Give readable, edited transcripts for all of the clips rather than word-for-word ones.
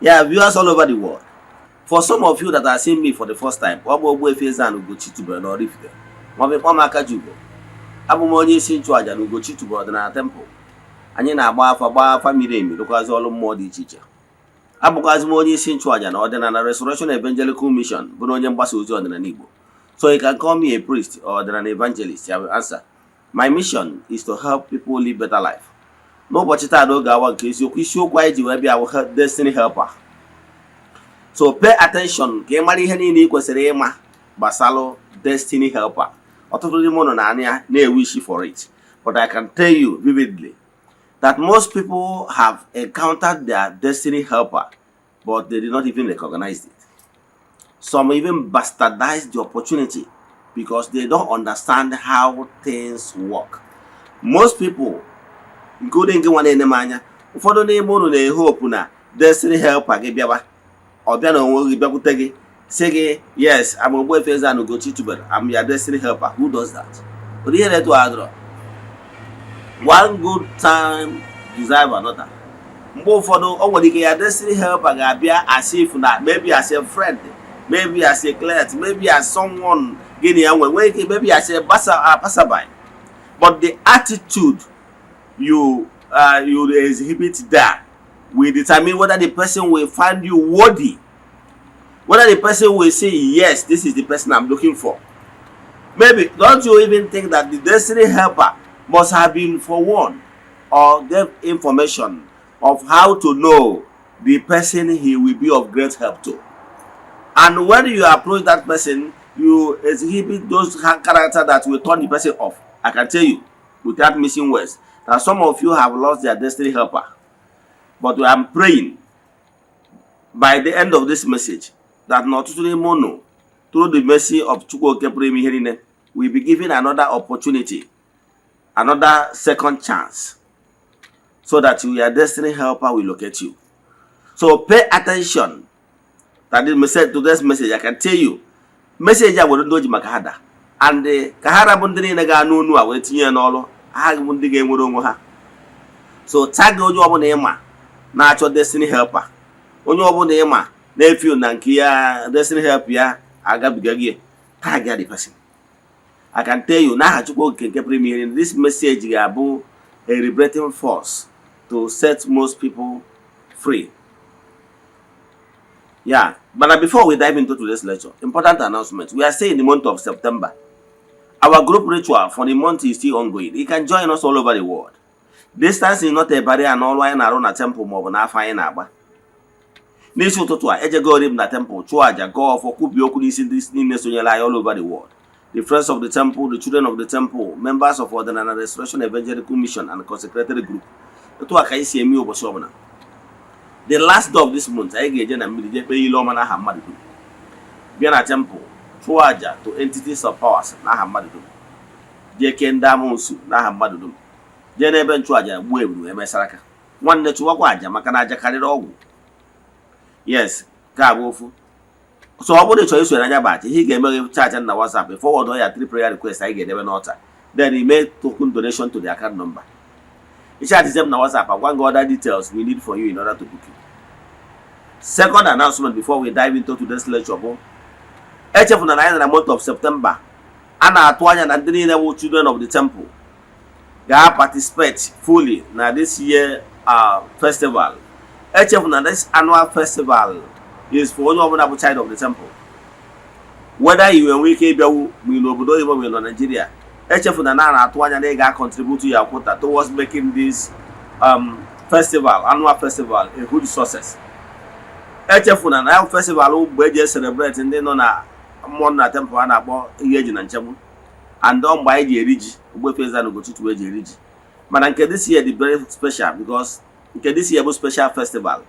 Yeah, viewers all over the world. For some of you that are seeing me for the first time, Eze-Ana Ugochi tubelu n'Oraifite. Maọbụ ịkpọ m aka Jugo. Abụ m onye isi nchụaja na Ugochi tubelu ọdịnala temple. Anyị na-agba afa miri emi rụkwazi ọrụ mmụọ dị iche iche. Abụkwazi m onye isi nchụaja na ọdịnala Restoration Evangelical Mission bụ onye mgbasa ozi ọdịnala Igbo. So you can call me a priest or an evangelist. I will answer. My mission is to help people live better life. N'ụbọchị taa n'oge awa nke isiokwu anyị ji wee bịa bụ destiny helper. So pay attention ka ị mara ihe niile ị kwesịrị ịma gbasara destiny helper. Ọtụtụ ndị mmadụ na-wish for it, but I can tell you vividly that most people have encountered their destiny helper, but they did not even recognize it. Some even bastardize the opportunity because they don't understand how things work. Most people, including the one in the manya, ụfọdụ n'ime unu na-ehope na destiny helper gị bịaba ọ bịa na onwe gị bịakwute gị sị gị, yes, I'm Ogbuefi Eze-Ana Ugochi tubelu, I'm your destiny helper. Who does that? But here to adro. One good time deserve another. Mgbe ụfọdụ ọ nwere ike ya destiny helper ga-abịa as if na maybe as a friend, maybe as a client, maybe as someone maybe as a passerby. But the attitude you exhibit there will determine whether the person will find you worthy, whether the person will say, yes, this is the person I'm looking for. Maybe don't you even think that the destiny helper must have been forewarned or gave information of how to know the person he will be of great help to? And when you approach that person, you exhibit those characters that will turn the person off. I can tell you, without missing words, that some of you have lost their destiny helper. But I'm praying by the end of this message that not today mono, through the mercy of Chukwu Okepuremi, will be given another opportunity, another second chance, so that your destiny helper will locate you. So pay attention. That is message to this message. I can tell you, message I will do makahada, and the kahara bundini naga nunu a wetinye n'ọlụ ha ndị ga-enwere onwe ha. So tag onye ọbụla ịma na-achọ destiny helper, onye ọbụla ịma na-efi na nke ya destiny help ya agabiga gị, tag ya the person. I can tell you now, this message ga-abụ a liberating force to set most people free. Yeah, but before we dive into today's lecture, important announcement. We are still in the month of September. Our group ritual for the month is still ongoing. You can join us all over the world. Distance is not a barrier, and all why around a temple more than half an hour. N'isi ụtụtụ a ejego rim na temple chụọ aja gọọ ọfọ kwubi okwu n'isi ndị niile sonyere anyị all over the world. The friends of the temple, the children of the temple, members of Ordinary Restoration Evangelical Mission and consecrated group. Etu a ka isi eme ụbọchị ọbụla. The last day of this month, I get na mmiri je kpee ile ọma n'aha mmadụ dum. Bịa na temple chụọ aja to entities of powers n'aha mmadụ dum. Je kee ndị amụsụ n'aha mmadụ dum. Je n'ebe nchụ aja gbuo eburu emesara aka. Nwanne chụwakwa aja maka na aja karịrị ọgwụ. Yes, ka abụ ofu. So ọ bụrụ ịchọ iso anya bachi, he ga-eme chat na WhatsApp, forward ya 3 prayer requests anyị ga-edebe n'ọta. Then he make token donation to the account number. You chat them na WhatsApp and one other details we need for you in order to book you. Second announcement before we dive into today's lecture bụ echefu na the month of September a na-atụ anya na ndị niile bụ children of the temple ga-participate fully na this year festival. Echefu na this annual festival is for onye ọbụla bụ child of the temple. Whether you enwe ike ịbịawu ma n'obodo oyibo ma na Nigeria, echefu na na-atụ anya na ị ga-contribute your quota towards making this festival, annual festival, a good success. Echefu na festival mgbe eji celebrate ndị nọ na mmụọ na temple a na-akpọ ihe eji na nchegbu, and mgbe anyị ji eri ji Ogbuefi Eze-Ana Ugochi tubelu eji eri ji. Mana nke this year is very special because nke this year bụ special festival.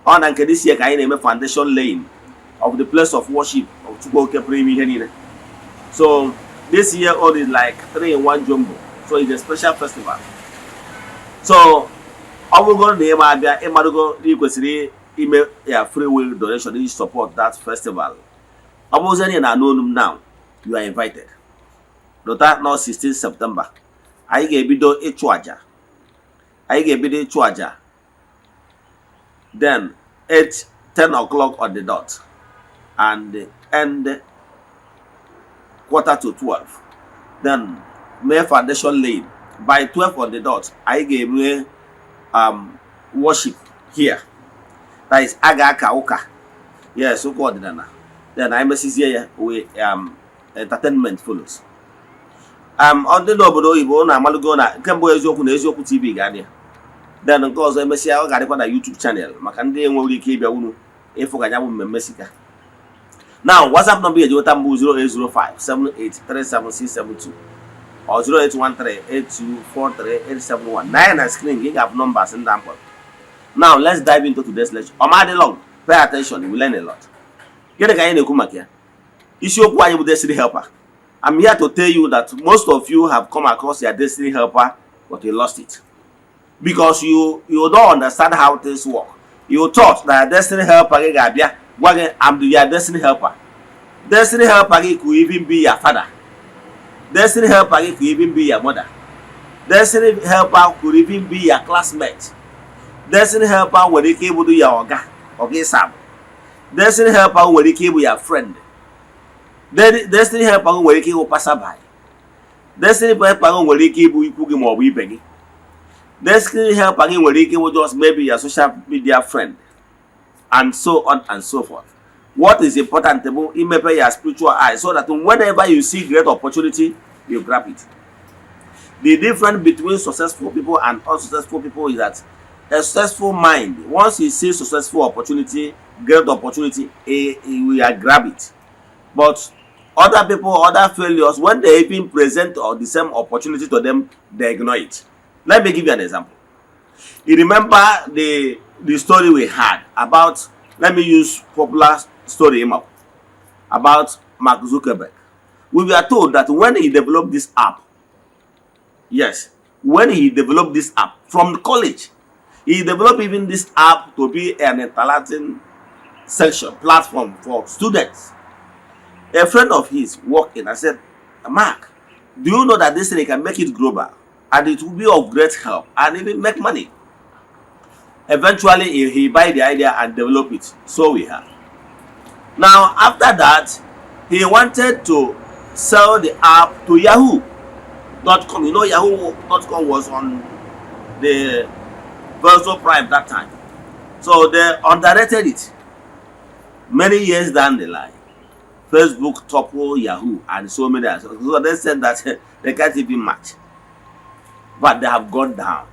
On and this year I name a foundation laying of the place of worship of Chukwu Okepuremi ihe niile. So this year all is like 3-in-1 jumbo. So it's a special festival. So I will go to the Emabia, Emarugo, requesting email a free will donation to support that festival. I was any unknown now. You are invited. Dota now 16 September. I gave you a chuaja. I gave you a chuaja. Then 8:30 10 o'clock on the dot and end quarter to 12. Then may foundation laying. By 12 on the dot, I gave me worship here. That is aga aka ụka. Yes, so called Eze-Ana. Then I message here with entertainment follows. On the obodo oyibo na amalugo na kemgbe eziokwu na eziokwu TV ga-adị. Then nke ọzọ emesịa ọ ga-adịkwa na YouTube channel maka ndị enwere ike ịbịa unu ịfụ ka ya bụ mmemme sika. Now WhatsApp number eji weta mbụ 08057837672 or 08138243871. Nine na screen gị ga-abụ numbers ndị ampọ. Now let's dive into today's lecture. Ọmadị long, pay attention, you will learn a lot. Gịnị ka anyị na-ekwu maka ya? Isiokwu anyị bụ destiny helper. I'm here to tell you that most of you have come across your destiny helper, but you lost it. Because you don't understand how things work. You thought that destiny helper, I'm your destiny helper. Destiny helper could even be your father. Destiny helper could even be your mother. Destiny helper could even be your classmate. Destiny helper when they came to your okay, Sam. Destiny helper when they came to your friend. Destiny helper when they came to pass by. Destiny helper when they came to you more begging. Destiny helper when they came to just maybe your social media friend, and so on and so forth. What is important to improve your spiritual eyes so that whenever you see great opportunity, you grab it. The difference between successful people and unsuccessful people is that a successful mind, once you see successful opportunity, great opportunity, he will grab it. But other people, other failures, when they even present or the same opportunity to them, they ignore it. Let me give you an example. You remember the story we had about, let me use popular story about Mark Zuckerberg. We were told that when he developed this app, yes, when he developed this app from college, he developed even this app to be an interacting section platform for students. A friend of his walked in and said, Mark, do you know that this thing can make it global and it will be of great help and even make money? Eventually he buy the idea and develop it. So we have. Now after that, he wanted to sell the app to Yahoo.com. You know, Yahoo.com was on the Virtual Prime that time. So they underrated it. Many years down the line, Facebook toppled Yahoo and so many others. So they said that they can't even match. But they have gone down.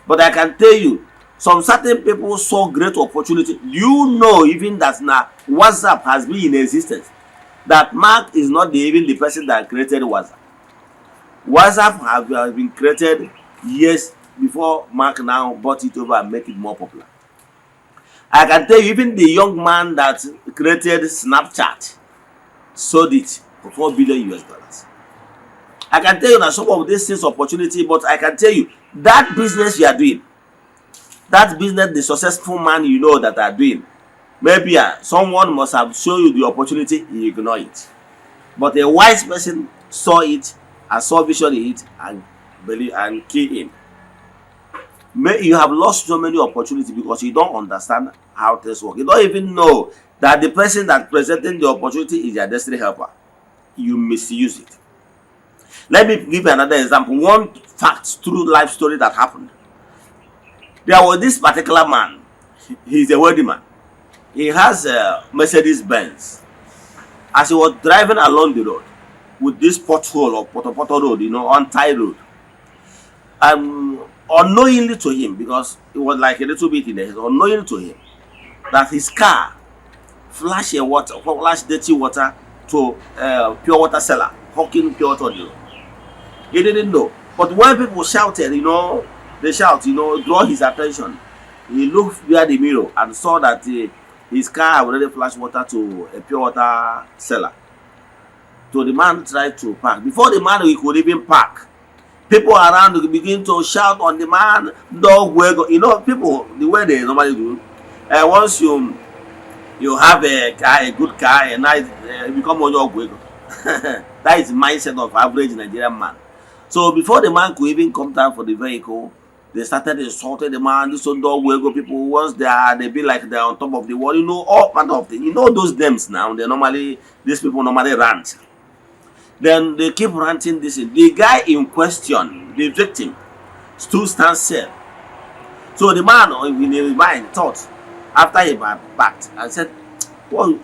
But I can tell you, some certain people saw great opportunity. You know, even that now WhatsApp has been in existence. That Mark is not even the person that created WhatsApp. WhatsApp has been created years before Mark now bought it over and make it more popular. I can tell you, even the young man that created Snapchat sold it for $4 billion US. I can tell you that some of these things opportunity, but I can tell you that business you are doing, that business the successful man you know that are doing, maybe someone must have shown you the opportunity, you ignore it. But a wise person saw it and saw vision in it and believe and key in. You have lost so many opportunities because you don't understand how things work. You don't even know that the person that presenting the opportunity is your destiny helper. You misuse it. Let me give you another example. One fact, true life story that happened. There was this particular man. He's a wealthy man. He has a Mercedes Benz. As he was driving along the road with this pothole or poto road, untied road, unknowingly to him, because it was like a little bit in the head, unknowingly to him, that his car flashed dirty water to pure water seller, hawking pure water. He didn't know. But when people shouted, they shout, draw his attention. He looked via the mirror and saw that his car had already flashed water to a pure water seller. So the man tried to park. Before the man could even park, people around begin to shout on the man, dog wego. People, the way they normally do, once you have a good car, a nice, you become a dog wego. That is the mindset of average Nigerian man. So before the man could even come down for the vehicle, They started insulting the man. This old dog will go people. Once they be like they're on top of the world. You know, all kind of things. You know those names now. These people normally rant. Then they keep ranting this. The guy in question, the victim, still stands still. So the man in his mind thought, after he backed and said, well,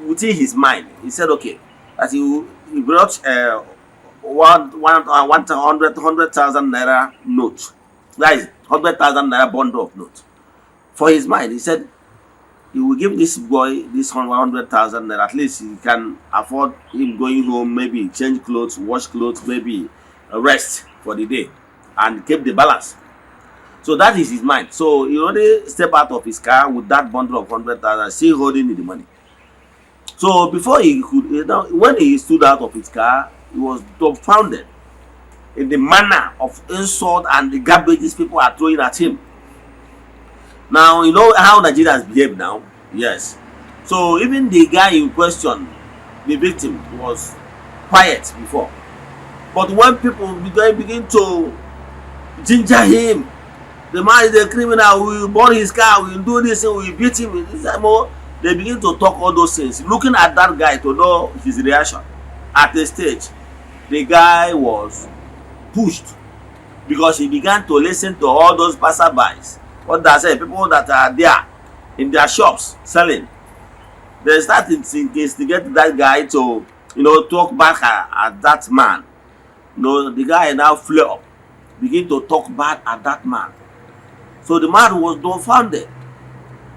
within his mind, he said, okay, that he brought 100,000 naira note. That is 100,000 naira bundle of note. For his mind, he said, he will give this boy this 100,000 naira. At least he can afford him going home, maybe change clothes, wash clothes, maybe rest for the day, and keep the balance. So that is his mind. So he already step out of his car with that bundle of 100,000, still holding the money. So before he could, when he stood out of his car, he was dumbfounded in the manner of insult and the garbage these people are throwing at him. Now, you know how Nigerians behave now? Yes. So even the guy in question, the victim, was quiet before. But when people begin to ginger him, the man is a criminal, we will burn his car, we will do this, we will beat him. They begin to talk all those things, looking at that guy to know his reaction. At a stage, the guy was pushed because he began to listen to all those passerbys. What I say, people that are there in their shops selling. They started to instigate that guy to, talk back at that man. The guy now flew up, begin to talk bad at that man. So the man was dumbfounded.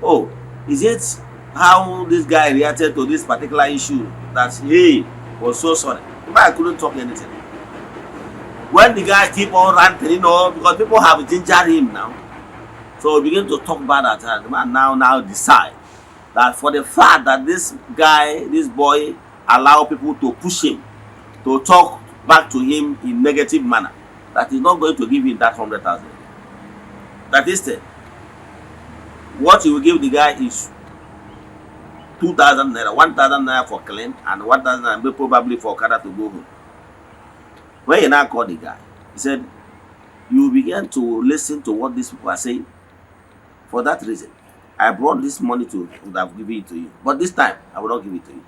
Oh, is it how this guy reacted to this particular issue that he was so sorry? The man couldn't talk anything. When the guy keep on ranting, because people have gingered him now. So he began to talk bad at her. The man now decide that for the fact that this boy allow people to push him, to talk back to him in negative manner, that he's not going to give him that 100,000. That is it. What he will give the guy is 2,000 naira, 1,000 naira for claim, and 1,000 naira probably for Okada to go home. When he now called the guy, he said, you began to listen to what these people are saying. For that reason, I brought this money to have given it to you. But this time, I will not give it to you.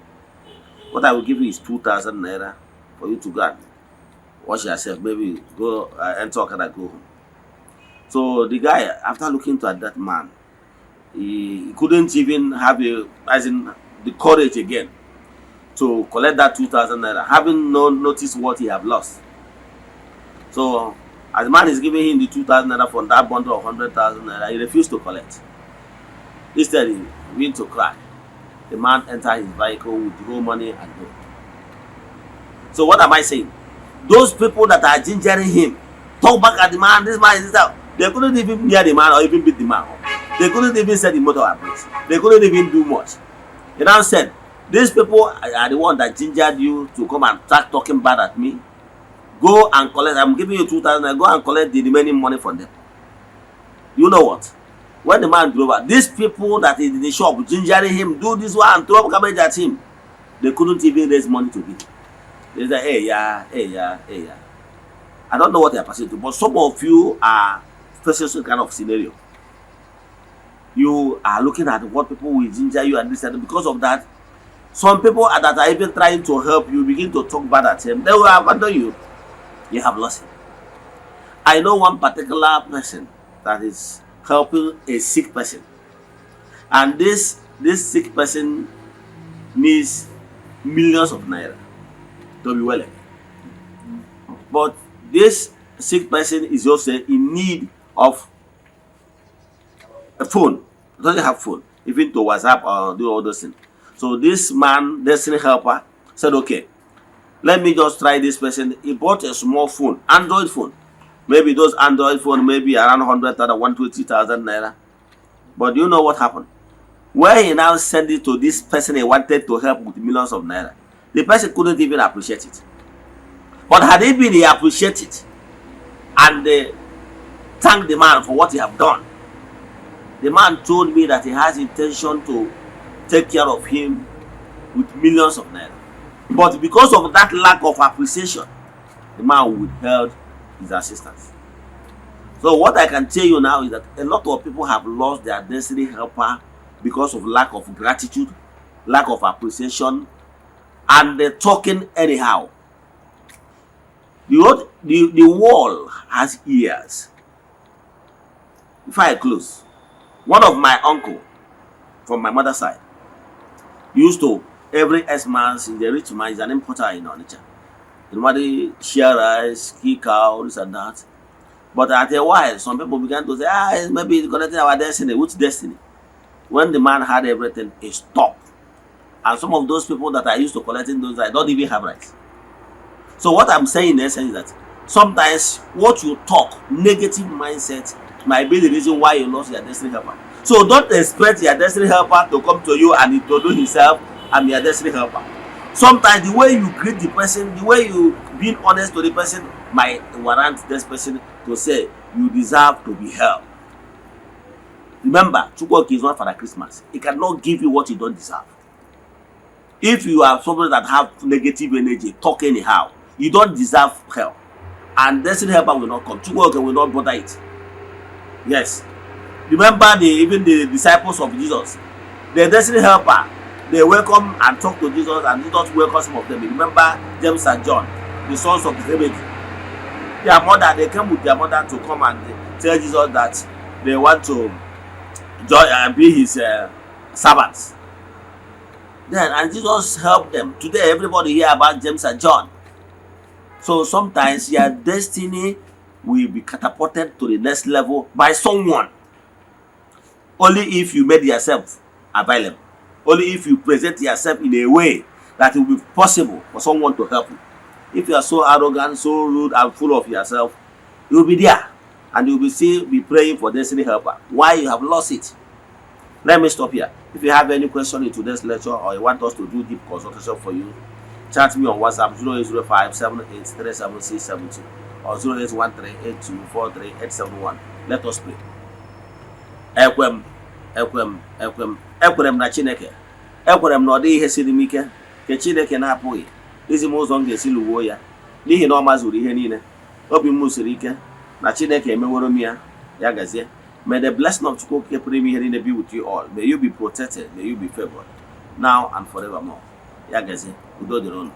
What I will give you is 2,000 naira for you to go and wash yourself. Maybe go enter Okada, go home. So the guy, after looking at that man, he couldn't even have the courage again to collect that 2,000 naira, having noticed what he have lost. So as the man is giving him the 2,000 naira from that bundle of 100,000 naira, he refused to collect. Instead, he began to cry. The man entered his vehicle with the whole money and go. So what am I saying? Those people that are gingering him, talk back at the man, this man is that. They couldn't even near the man or even beat the man. They couldn't even set the motor at place. They couldn't even do much. He now said, these people are the one that gingered you to come and start talking bad at me. Go and collect. I'm giving you 2,000. Go and collect the remaining money from them. You know what? When the man drove out, these people that is in the shop gingering him, do this one and throw garbage at him. They couldn't even raise money to give him. They said, hey, yeah. I don't know what they are passing through, but some of you are facing some kind of scenario. You are looking at what people will ginger you and this and because of that, some people that are even trying to help you begin to talk bad at them. They will abandon you. You have lost it. I know one particular person that is helping a sick person, and this sick person needs millions of naira to be well again. But this sick person is also in need of a phone. He doesn't have phone, even to WhatsApp or do all those things. So this man, destiny helper, said, okay, let me just try this person. He bought a small phone, Android phone. Maybe those Android phone maybe around 100,000, 120,000 naira. But you know what happened? When he now sent it to this person he wanted to help with millions of naira, the person couldn't even appreciate it. But had he been, he appreciated it and thanked the man for what he have done. The man told me that he has intention to take care of him with millions of naira. But because of that lack of appreciation, the man withheld his assistance. So what I can tell you now is that a lot of people have lost their destiny helper because of lack of gratitude, lack of appreciation, and they're talking anyhow. The wall has ears. Before I close, one of my uncle from my mother's side used to every Xmas in the rich man is an importer in Onitsha. Normally share rice, kick cow, this and that. But at a while, some people began to say, maybe it's connecting our destiny. Which destiny? When the man had everything, he stopped. And some of those people that I used to collecting those, I don't even have rights. So what I'm saying in essence is that sometimes what you talk, negative mindset, might be the reason why you lost your destiny helper. So don't expect your destiny helper to come to you and introduce himself, I'm your destiny helper. Sometimes the way you greet the person, the way you being honest to the person might warrant this person to say you deserve to be helped. Remember, Chukwuoke is not Father Christmas. He cannot give you what you don't deserve. If you are somebody that have negative energy, talk anyhow, you don't deserve help. And destiny helper will not come. Chukwuoke will not bother it. Yes. Remember even the disciples of Jesus, the destiny helper, they welcome and talk to Jesus, and Jesus welcomes some of them. Remember James and John, the sons of Zebedee. Their mother, they came with their mother to come and tell Jesus that they want to join and be his servants. Then, and Jesus helped them. Today, everybody hear about James and John. So sometimes your destiny will be catapulted to the next level by someone. Only if you made yourself available. Only if you present yourself in a way that it will be possible for someone to help you. If you are so arrogant, so rude, and full of yourself, you will be there, and you will still be praying for destiny helper. Why you have lost it? Let me stop here. If you have any question in today's lecture, or you want us to do deep consultation for you, chat me on WhatsApp 0805 7837672 or 08138243 Let us pray. Ekwere m na Chineke, ekwere m na ọ dị ihe siri m ike nke Chineke na-apụghị izi m ụzọ m ga-esi lụwuo ya, n'ihi na ọ mazuru ihe niile. Obi m siri ike na Chineke emeworo m ya. Ya gazie. May the blessing of Chukwuoke pụrụ ime ihe niile be with you all. May you be protected, may you be favored now and forevermore. Ya gazie. Udo dịrị unu.